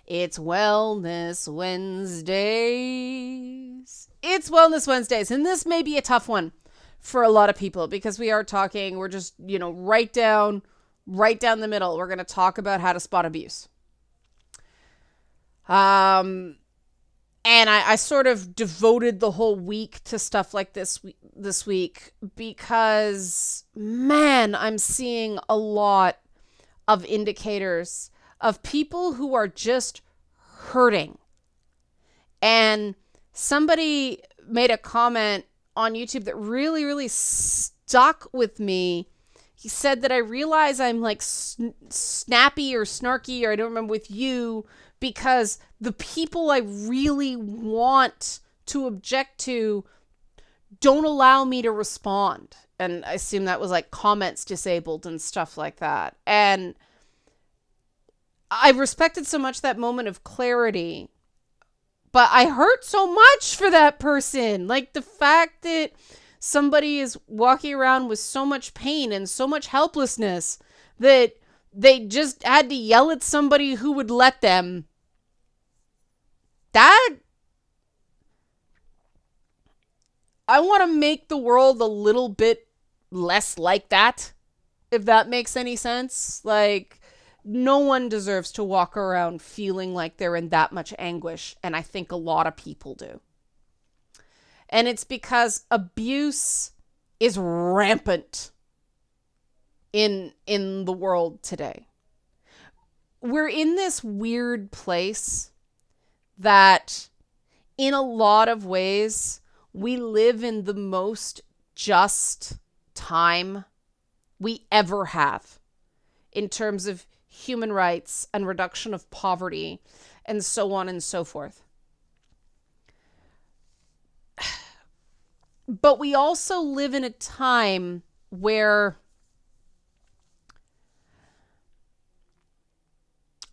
It's Wellness Wednesdays. It's Wellness Wednesdays, and this may be a tough one for a lot of people because we're just, right down the middle. We're going to talk about how to spot abuse. And I sort of devoted the whole week to stuff like this week because, man, I'm seeing a lot of indicators of people who are just hurting. And somebody made a comment on YouTube that really, really stuck with me. He said that I realize I'm like snappy or snarky, or I don't remember, with you because the people I really want to object to don't allow me to respond. And I assume that was like comments disabled and stuff like that. And I respected so much that moment of clarity, but I hurt so much for that person. Like the fact that somebody is walking around with so much pain and so much helplessness that they just had to yell at somebody who would let them. That, I want to make the world a little bit less like that, if that makes any sense. Like, no one deserves to walk around feeling like they're in that much anguish, and I think a lot of people do. And it's because abuse is rampant in the world today. We're in this weird place that in a lot of ways we live in the most just time we ever have in terms of human rights and reduction of poverty and so on and so forth. But we also live in a time where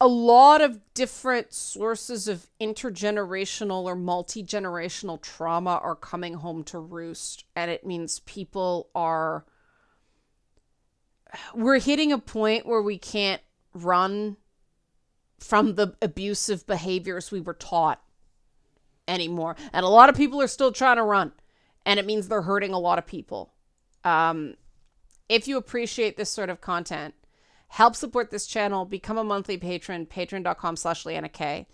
a lot of different sources of intergenerational or multi-generational trauma are coming home to roost. And it means we're hitting a point where we can't run from the abusive behaviors we were taught anymore. And a lot of people are still trying to run. And it means they're hurting a lot of people. If you appreciate this sort of content, help support this channel, become a monthly patron, patreon.com/LeannaK.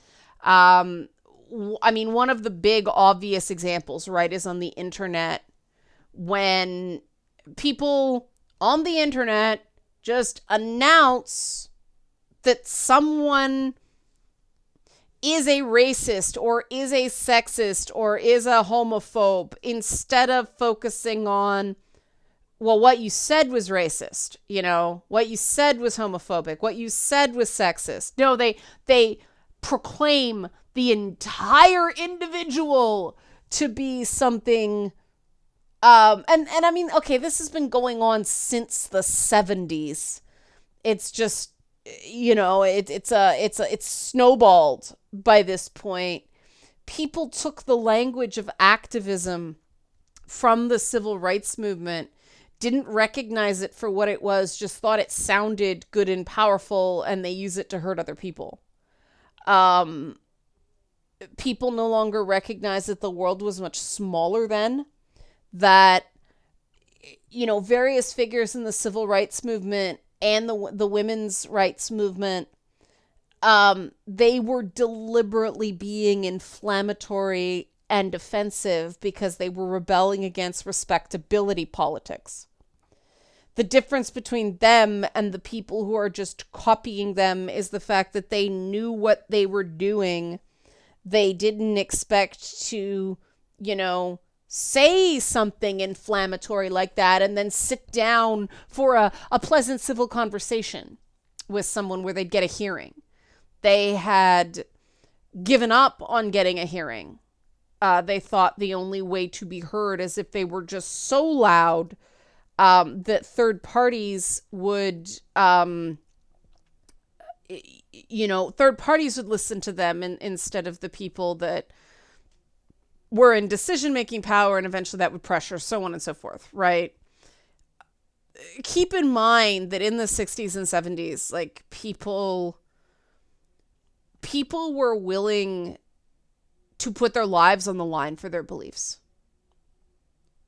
I mean, one of the big obvious examples, right, is on the internet when people on the internet just announce that someone is a racist or is a sexist or is a homophobe instead of focusing on, well, what you said was racist, what you said was homophobic, what you said was sexist. No, they proclaim the entire individual to be something. And I mean, okay, this has been going on since the 70s. It's just, it's snowballed by this point. People took the language of activism from the civil rights movement, didn't recognize it for what it was, just thought it sounded good and powerful, and they use it to hurt other people. People no longer recognize that the world was much smaller then, that, various figures in the civil rights movement and the women's rights movement, they were deliberately being inflammatory and offensive because they were rebelling against respectability politics. The difference between them and the people who are just copying them is the fact that they knew what they were doing. They didn't expect to, say something inflammatory like that and then sit down for a pleasant civil conversation with someone where they'd get a hearing. They had given up on getting a hearing. They thought the only way to be heard is if they were just so loud that third parties would, third parties would listen to them instead of the people that were in decision-making power, and eventually that would pressure, so on and so forth, right? Keep in mind that in the 60s and 70s, like people people were willing to put their lives on the line for their beliefs.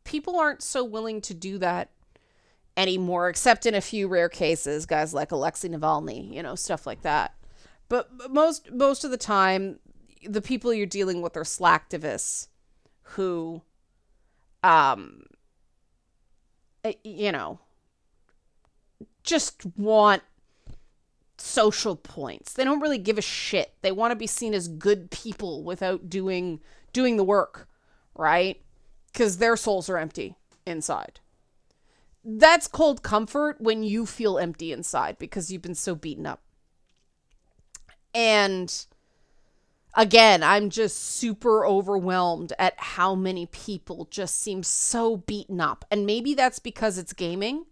People aren't so willing to do that anymore, except in a few rare cases, guys like Alexei Navalny, stuff like that. But most of the time, the people you're dealing with are slacktivists who, just want social points. They don't really give a shit. They want to be seen as good people without doing the work, right? Because their souls are empty inside. That's cold comfort when you feel empty inside because you've been so beaten up. And again, I'm just super overwhelmed at how many people just seem so beaten up. And maybe that's because it's gaming.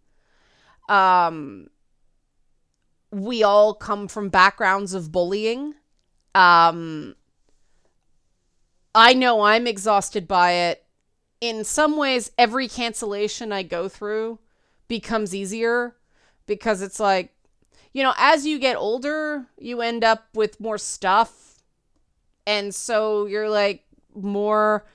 We all come from backgrounds of bullying. I know I'm exhausted by it. In some ways, every cancellation I go through becomes easier because it's like, as you get older, you end up with more stuff. And so you're like more,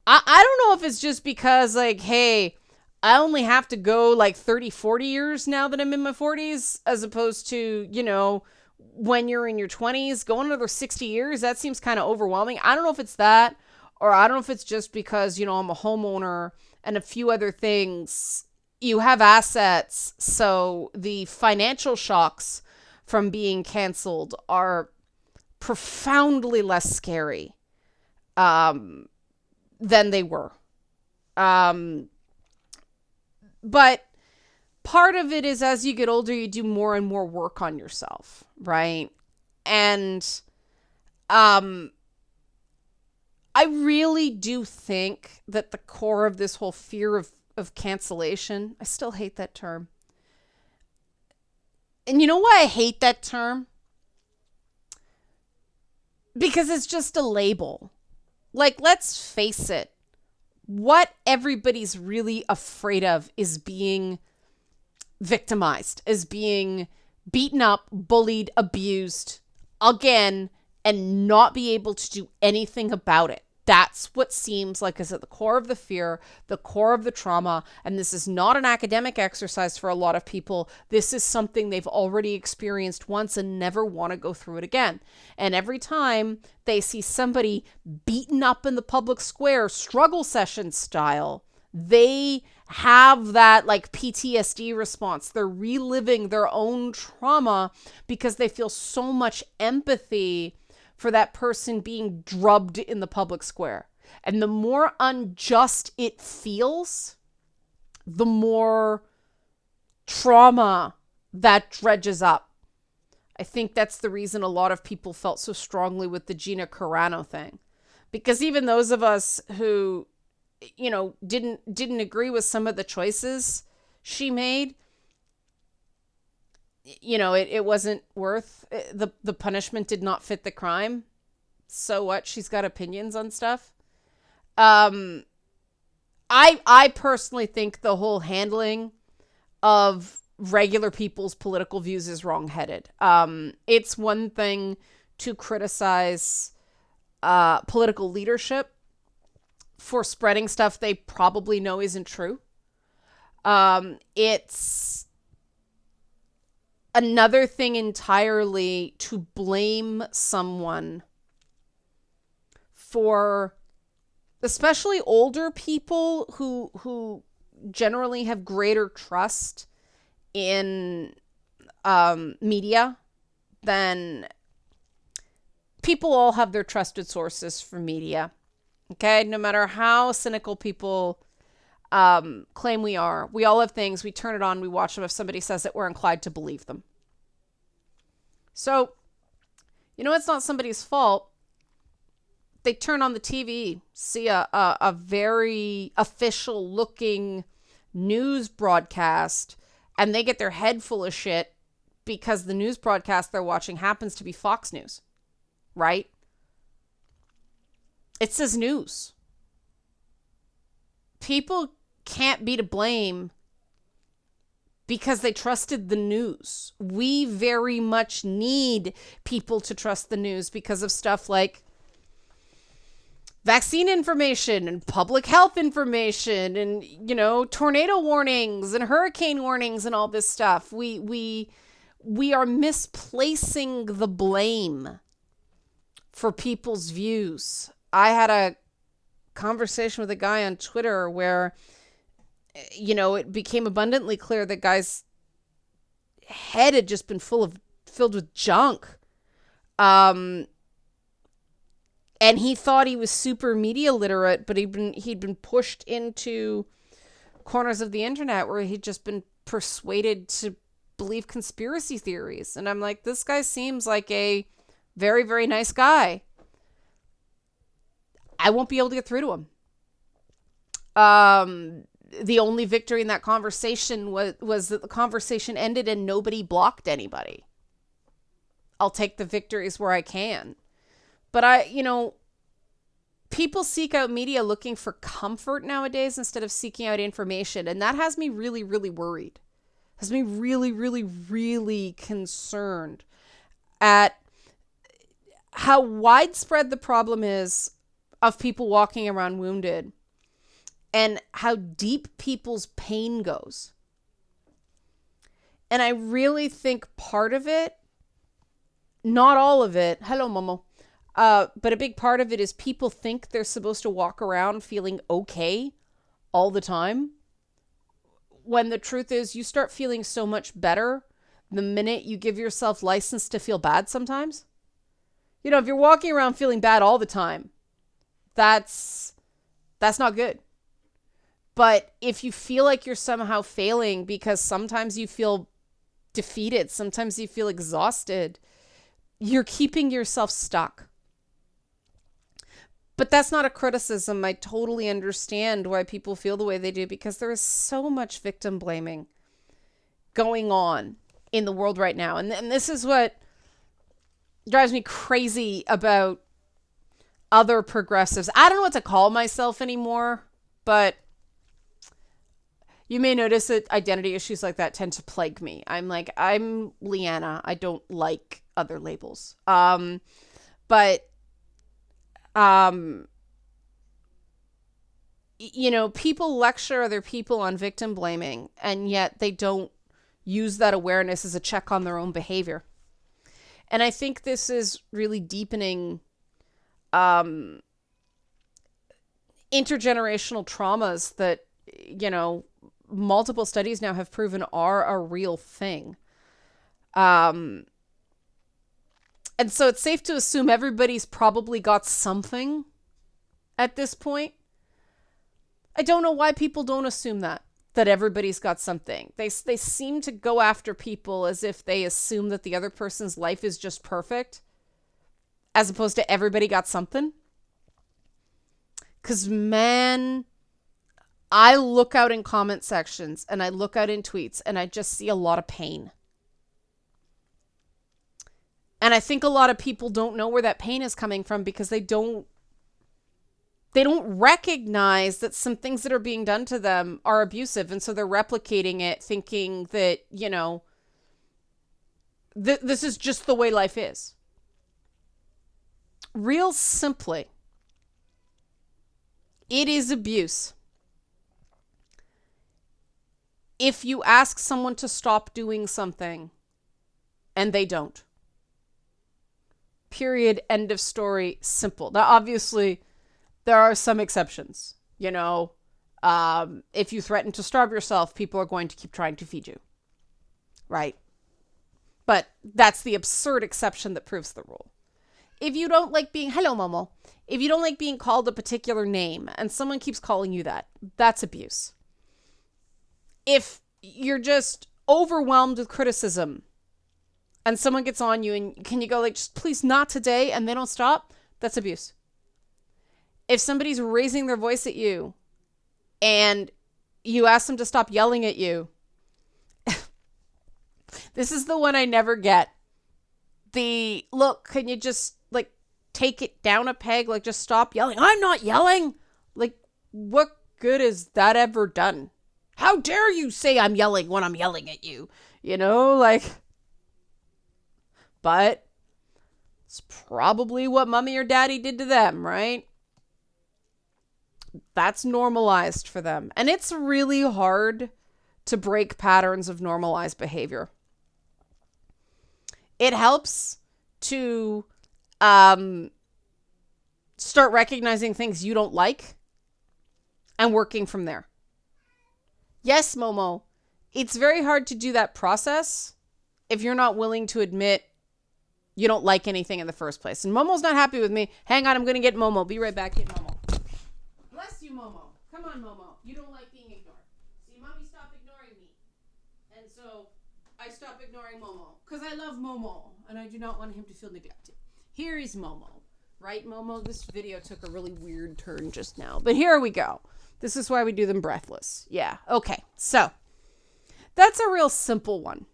I don't know if it's just because like, hey, I only have to go like 30, 40 years now that I'm in my 40s, as opposed to, when you're in your 20s, going another 60 years, that seems kind of overwhelming. I don't know if it's that, or I don't know if it's just because, I'm a homeowner and a few other things. You have assets, so the financial shocks from being canceled are profoundly less scary than they were. But part of it is as you get older, you do more and more work on yourself, right? And I really do think that the core of this whole fear of cancellation, I still hate that term. And you know why I hate that term? Because it's just a label. Like, let's face it. What everybody's really afraid of is being victimized, is being beaten up, bullied, abused again, and not be able to do anything about it. That's what seems like is at the core of the fear, the core of the trauma. And this is not an academic exercise for a lot of people. This is something they've already experienced once and never want to go through it again. And every time they see somebody beaten up in the public square, struggle session style, they have that like PTSD response. They're reliving their own trauma because they feel so much empathy for that person being drubbed in the public square. And the more unjust it feels, the more trauma that dredges up. I think that's the reason a lot of people felt so strongly with the Gina Carano thing. Because even those of us who, didn't agree with some of the choices she made, it wasn't worth the punishment did not fit the crime. So what? She's got opinions on stuff. I personally think the whole handling of regular people's political views is wrongheaded. It's one thing to criticize political leadership for spreading stuff they probably know isn't true. It's another thing entirely to blame someone for, especially older people who generally have greater trust in media than people. All have their trusted sources for media. Okay, no matter how cynical people claim we are, we all have things. We turn it on, we watch them. If somebody says it, we're inclined to believe them. So, it's not somebody's fault. They turn on the TV, see a very official looking news broadcast, and they get their head full of shit because the news broadcast they're watching happens to be Fox News, right? It says news. People can't be to blame because they trusted the news. We very much need people to trust the news because of stuff like vaccine information and public health information and, tornado warnings and hurricane warnings and all this stuff. We are misplacing the blame for people's views. I had a conversation with a guy on Twitter where, it became abundantly clear that guy's head had just been filled with junk. And he thought he was super media literate, but he'd been pushed into corners of the internet where he'd just been persuaded to believe conspiracy theories. And I'm like, this guy seems like a very, very nice guy. I won't be able to get through to him. The only victory in that conversation was that the conversation ended and nobody blocked anybody. I'll take the victories where I can. But people seek out media looking for comfort nowadays instead of seeking out information. And that has me really, really worried. Has me really, really, really concerned at how widespread the problem is of people walking around wounded and how deep people's pain goes. And I really think part of it, not all of it, hello, Momo, but a big part of it is people think they're supposed to walk around feeling okay all the time, when the truth is you start feeling so much better the minute you give yourself license to feel bad sometimes. If you're walking around feeling bad all the time, that's not good. But if you feel like you're somehow failing because sometimes you feel defeated, sometimes you feel exhausted, you're keeping yourself stuck. But that's not a criticism. I totally understand why people feel the way they do because there is so much victim blaming going on in the world right now. And this is what drives me crazy about other progressives. I don't know what to call myself anymore, but you may notice that identity issues like that tend to plague me. I'm Leanna. I don't like other labels. People lecture other people on victim blaming, and yet they don't use that awareness as a check on their own behavior. And I think this is really deepening intergenerational traumas that, multiple studies now have proven are a real thing. And so it's safe to assume everybody's probably got something at this point. I don't know why people don't assume that everybody's got something. They seem to go after people as if they assume that the other person's life is just perfect, as opposed to everybody got something. 'Cause man, I look out in comment sections and I look out in tweets and I just see a lot of pain. And I think a lot of people don't know where that pain is coming from because they don't recognize that some things that are being done to them are abusive. And so they're replicating it thinking that, this is just the way life is. Real simply, it is abuse if you ask someone to stop doing something and they don't. Period. End of story. Simple. Now, obviously, there are some exceptions. If you threaten to starve yourself, people are going to keep trying to feed you. Right? But that's the absurd exception that proves the rule. If you don't like being, hello, Momo. If you don't like being called a particular name and someone keeps calling you that, that's abuse. If you're just overwhelmed with criticism and someone gets on you and can you go just please not today, and they don't stop, that's abuse. If somebody's raising their voice at you and you ask them to stop yelling at you, this is the one I never get. Look, can you just take it down a peg? Just stop yelling. I'm not yelling. What good has that ever done? How dare you say I'm yelling when I'm yelling at you? You know, like, but it's probably what mommy or daddy did to them, right? That's normalized for them. And it's really hard to break patterns of normalized behavior. It helps to start recognizing things you don't like and working from there. Yes, Momo, it's very hard to do that process if you're not willing to admit you don't like anything in the first place. And Momo's not happy with me. Hang on, I'm going to get Momo. Be right back. Get Momo. Bless you, Momo. Come on, Momo. You don't like being ignored. See, Mommy stopped ignoring me. And so I stopped ignoring Momo because I love Momo and I do not want him to feel neglected. Here is Momo. Right, Momo? This video took a really weird turn just now. But here we go. This is why we do them breathless. Yeah. Okay. So that's a real simple one.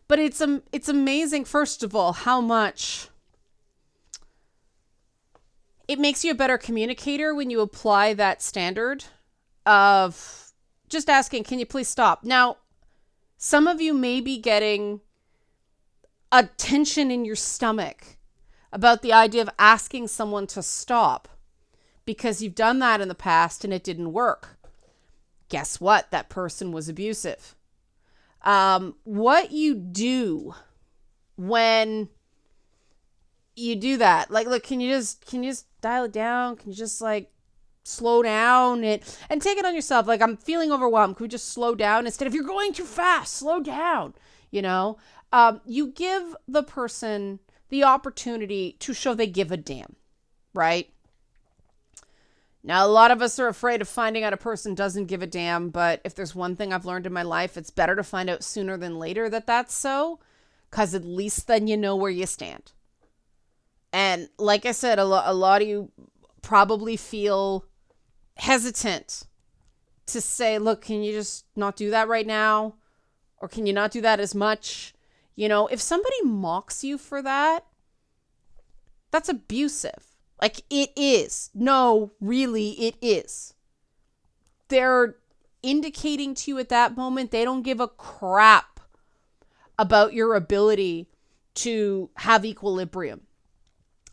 But it's amazing, first of all, how much it makes you a better communicator when you apply that standard of just asking, can you please stop? Now, some of you may be getting a tension in your stomach about the idea of asking someone to stop because you've done that in the past and it didn't work. Guess what? That person was abusive. What you do when you do that, like, look, can you just dial it down? Can you just like slow down and take it on yourself? Like, I'm feeling overwhelmed. Can we just slow down instead of you're going too fast, slow down, you know? You give the person the opportunity to show they give a damn, right? Now, a lot of us are afraid of finding out a person doesn't give a damn, but if there's one thing I've learned in my life, it's better to find out sooner than later that that's so, because at least then you know where you stand. And like I said, a lot of you probably feel hesitant to say, look, can you just not do that right now? Or can you not do that as much? You know, if somebody mocks you for that, that's abusive. Like, it is. No, really, it is. They're indicating to you at that moment they don't give a crap about your ability to have equilibrium.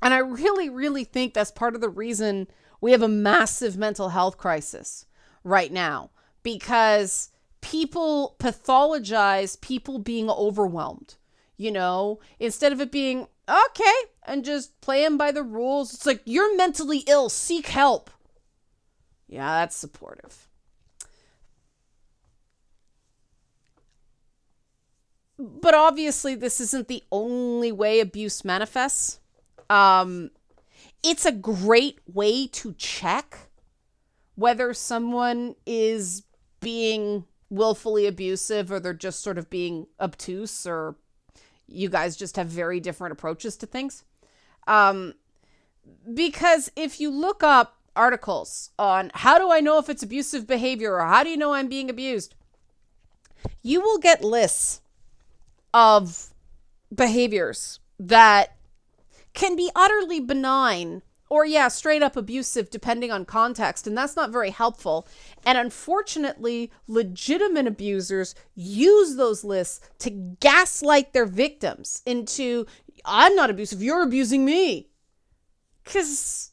And I really, really think that's part of the reason we have a massive mental health crisis right now, because people pathologize people being overwhelmed, you know, instead of it being okay and just playing by the rules. It's like, you're mentally ill, seek help. Yeah, that's supportive. But obviously this isn't the only way abuse manifests. It's a great way to check whether someone is being willfully abusive or they're just sort of being obtuse, or you guys just have very different approaches to things. Because if you look up articles on how do I know if it's abusive behavior or how do you know I'm being abused, you will get lists of behaviors that can be utterly benign or, yeah, straight up abusive depending on context. And that's not very helpful. And unfortunately, legitimate abusers use those lists to gaslight their victims into, I'm not abusive, you're abusing me. Because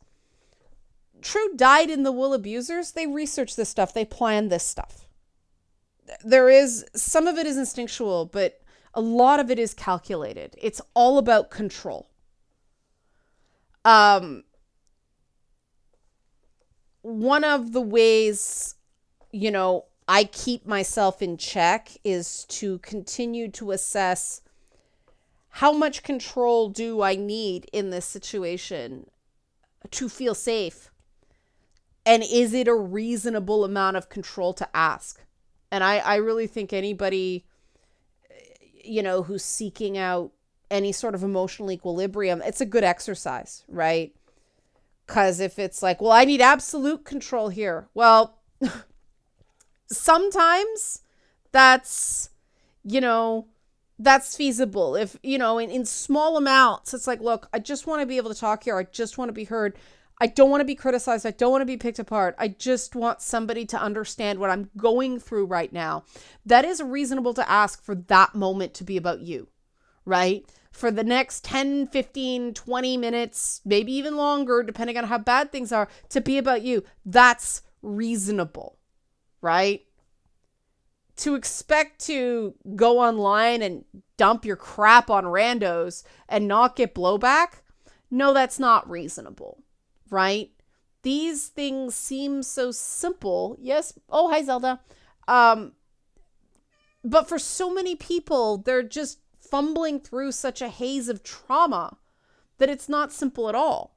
true dyed-in-the-wool abusers, they research this stuff. They plan this stuff. Some of it is instinctual, but a lot of it is calculated. It's all about control. One of the ways, you know, I keep myself in check is to continue to assess how much control do I need in this situation to feel safe? And is it a reasonable amount of control to ask? And I really think anybody, you know, who's seeking out any sort of emotional equilibrium, it's a good exercise, right? Because if it's like, well, I need absolute control here. Well, sometimes that's, you know, that's feasible. If, you know, in small amounts, it's like, look, I just want to be able to talk here. I just want to be heard. I don't want to be criticized. I don't want to be picked apart. I just want somebody to understand what I'm going through right now. That is reasonable to ask for that moment to be about you, right? For the next 10, 15, 20 minutes, maybe even longer, depending on how bad things are, to be about you. That's reasonable, right? To expect to go online and dump your crap on randos and not get blowback, no, that's not reasonable, right? These things seem so simple. Yes. Oh, hi, Zelda. But for so many people, they're just fumbling through such a haze of trauma that it's not simple at all.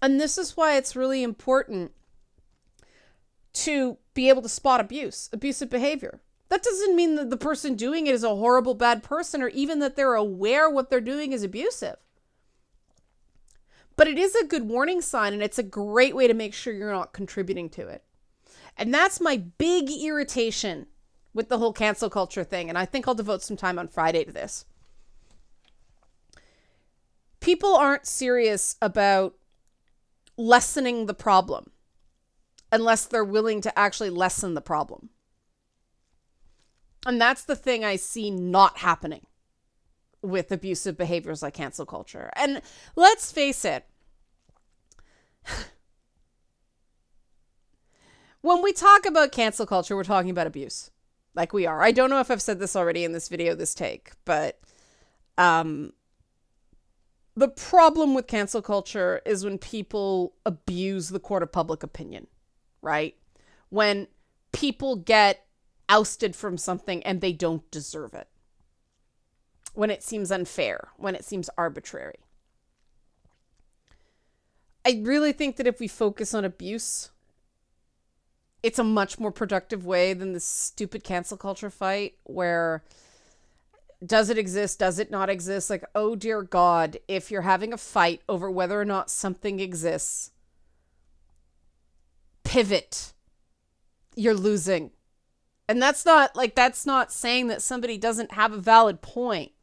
And this is why it's really important to be able to spot abusive behavior. That doesn't mean that the person doing it is a horrible, bad person, or even that they're aware what they're doing is abusive. But it is a good warning sign, and it's a great way to make sure you're not contributing to it. And that's my big irritation with the whole cancel culture thing. And I think I'll devote some time on Friday to this. People aren't serious about lessening the problem unless they're willing to actually lessen the problem. And that's the thing I see not happening with abusive behaviors like cancel culture. And let's face it, when we talk about cancel culture, we're talking about abuse. Like we are. I don't know if I've said this already in this video, this take, but the problem with cancel culture is when people abuse the court of public opinion, right? When people get ousted from something and they don't deserve it. When it seems unfair, when it seems arbitrary. I really think that if we focus on abuse, it's a much more productive way than this stupid cancel culture fight where does it exist? Does it not exist? Like, oh dear God, if you're having a fight over whether or not something exists, pivot. You're losing. And that's not saying that somebody doesn't have a valid point.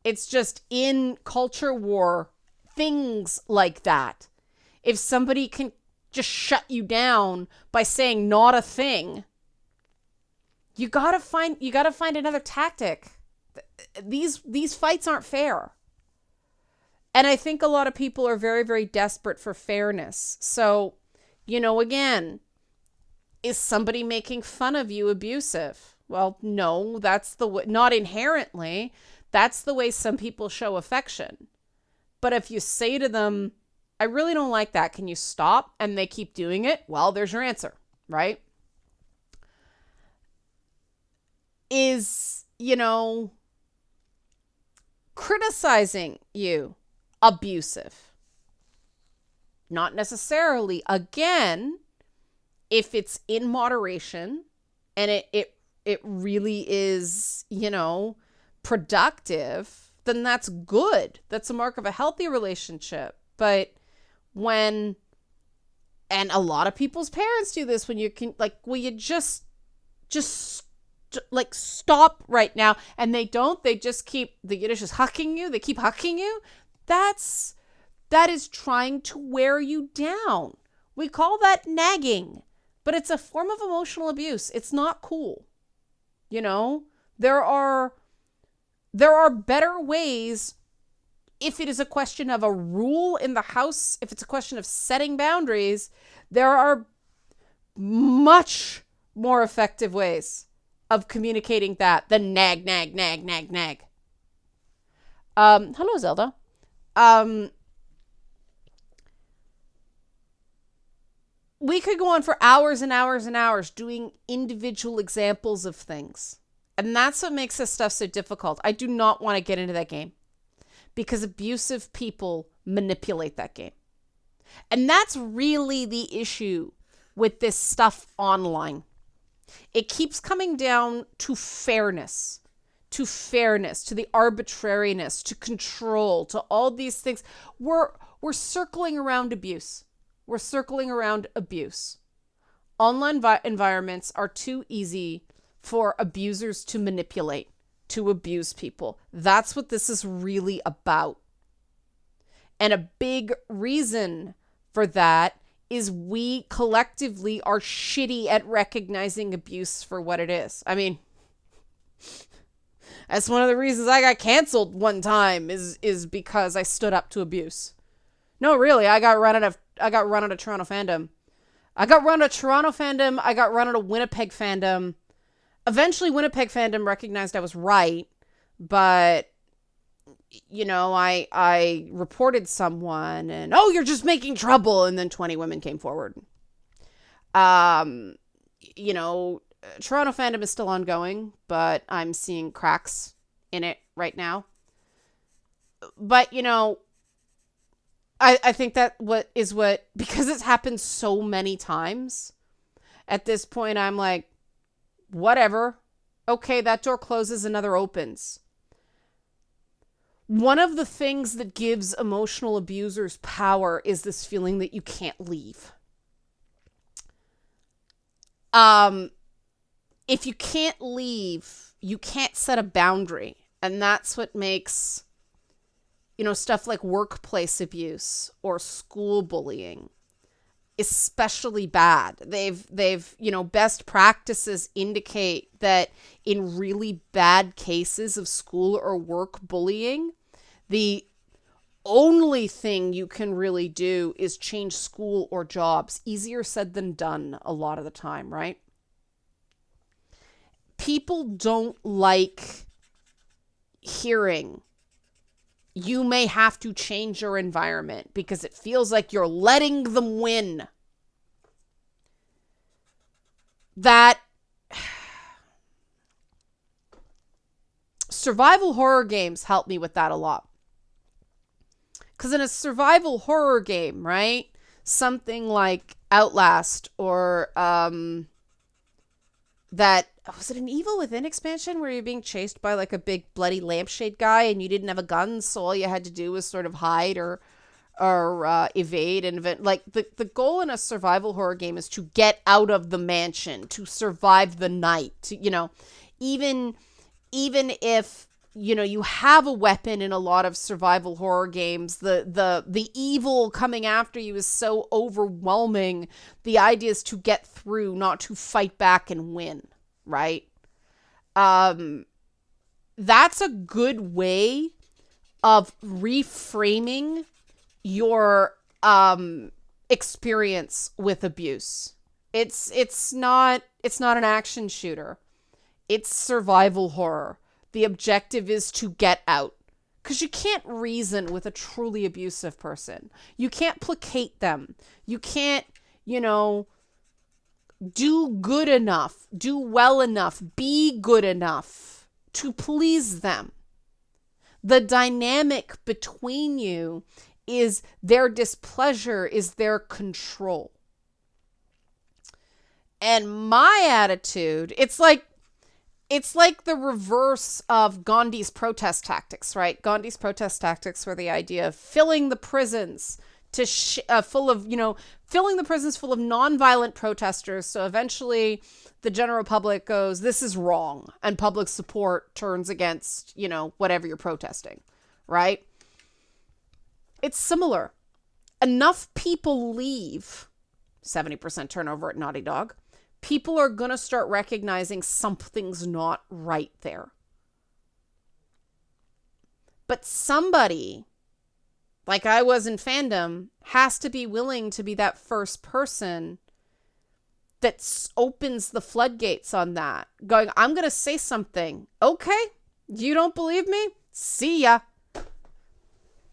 It's just in culture war, things like that. If somebody can just shut you down by saying not a thing, you gotta find another tactic. These fights aren't fair. And I think a lot of people are very, very desperate for fairness. So, again, is somebody making fun of you abusive? Well, no, that's the way, not inherently. That's the way some people show affection. But if you say to them, I really don't like that, can you stop? And they keep doing it, well, there's your answer, right? Is, criticizing you abusive? Not necessarily. Again, if it's in moderation and it really is, productive, then that's good. That's a mark of a healthy relationship. But and a lot of people's parents do this, when you can, will you just stop right now? And they don't. They just keep, the Yiddish is hucking you. They keep hucking you. That is trying to wear you down. We call that nagging, but it's a form of emotional abuse. It's not cool. There are better ways. If it is a question of a rule in the house, if it's a question of setting boundaries, there are much more effective ways of communicating that than nag, nag, nag, nag, nag. Hello, Zelda. We could go on for hours and hours and hours doing individual examples of things. And that's what makes this stuff so difficult. I do not want to get into that game, because abusive people manipulate that game. And that's really the issue with this stuff online. It keeps coming down to fairness, to the arbitrariness, to control, to all these things. We're circling around abuse. We're circling around abuse. Online environments are too easy for abusers to manipulate, to abuse people. That's what this is really about. And a big reason for that is we collectively are shitty at recognizing abuse for what it is. I mean, that's one of the reasons I got canceled one time is because I stood up to abuse. No, really, I got run out of Toronto fandom. I got run out of Toronto fandom. I got run out of Winnipeg fandom. Eventually, Winnipeg fandom recognized I was right, but I reported someone and, oh, you're just making trouble. And then 20 women came forward. Toronto fandom is still ongoing, but I'm seeing cracks in it right now. But, I think that because it's happened so many times, at this point, I'm like, whatever. Okay, that door closes, another opens. One of the things that gives emotional abusers power is this feeling that you can't leave. If you can't leave, you can't set a boundary. And that's what makes, stuff like workplace abuse or school bullying especially bad. They've best practices indicate that in really bad cases of school or work bullying, the only thing you can really do is change school or jobs. Easier said than done a lot of the time, right? People don't like hearing you may have to change your environment because it feels like you're letting them win. That survival horror games help me with that a lot. Because in a survival horror game, right, something like Outlast or was it an Evil Within expansion where you're being chased by like a big bloody lampshade guy and you didn't have a gun, so all you had to do was sort of hide or evade and event. Like the goal in a survival horror game is to get out of the mansion, to survive the night, to, even if you have a weapon in a lot of survival horror games, the evil coming after you is so overwhelming. The idea is to get through, not to fight back and win, right? That's a good way of reframing your experience with abuse. It's not an action shooter. It's survival horror. The objective is to get out. Because you can't reason with a truly abusive person. You can't placate them. You can't, do good enough, do well enough, be good enough to please them. The dynamic between you is their displeasure, is their control. And my attitude, it's like the reverse of Gandhi's protest tactics, right? Gandhi's protest tactics were the idea of filling the prisons filling the prisons full of nonviolent protesters. So eventually the general public goes, this is wrong. And public support turns against, whatever you're protesting, right? It's similar. Enough people leave, 70% turnover at Naughty Dog, people are going to start recognizing something's not right there. But somebody, like I was in fandom, has to be willing to be that first person that opens the floodgates on that. Going, I'm going to say something. Okay, you don't believe me? See ya.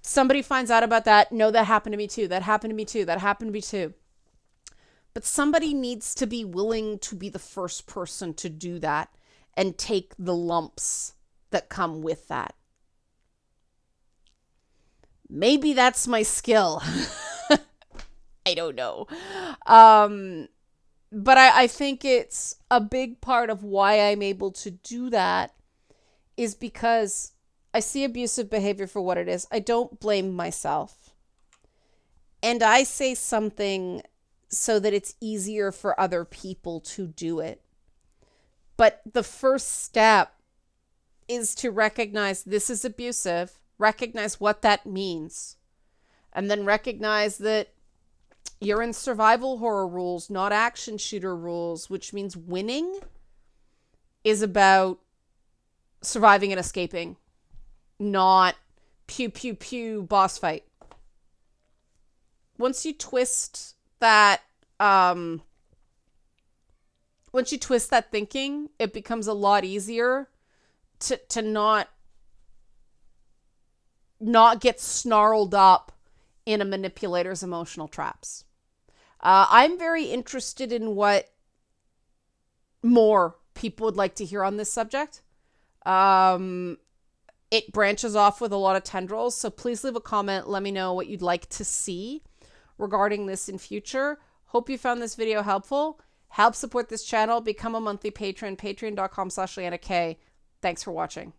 Somebody finds out about that. No, that happened to me too. That happened to me too. That happened to me too. But somebody needs to be willing to be the first person to do that and take the lumps that come with that. Maybe that's my skill. I don't know. But I think it's a big part of why I'm able to do that is because I see abusive behavior for what it is. I don't blame myself. And I say something so that it's easier for other people to do it. But the first step is to recognize this is abusive, recognize what that means, And then recognize that you're in survival horror rules, not action shooter rules, which means winning is about surviving and escaping, not pew pew pew boss fight. Once you twist that thinking, it becomes a lot easier to not get snarled up in a manipulator's emotional traps. I'm very interested in what more people would like to hear on this subject. It branches off with a lot of tendrils, so please leave a comment. Let me know what you'd like to see regarding this in future. Hope you found this video helpful. Help support this channel. Become a monthly patron, patreon.com/LeannaK. Thanks for watching.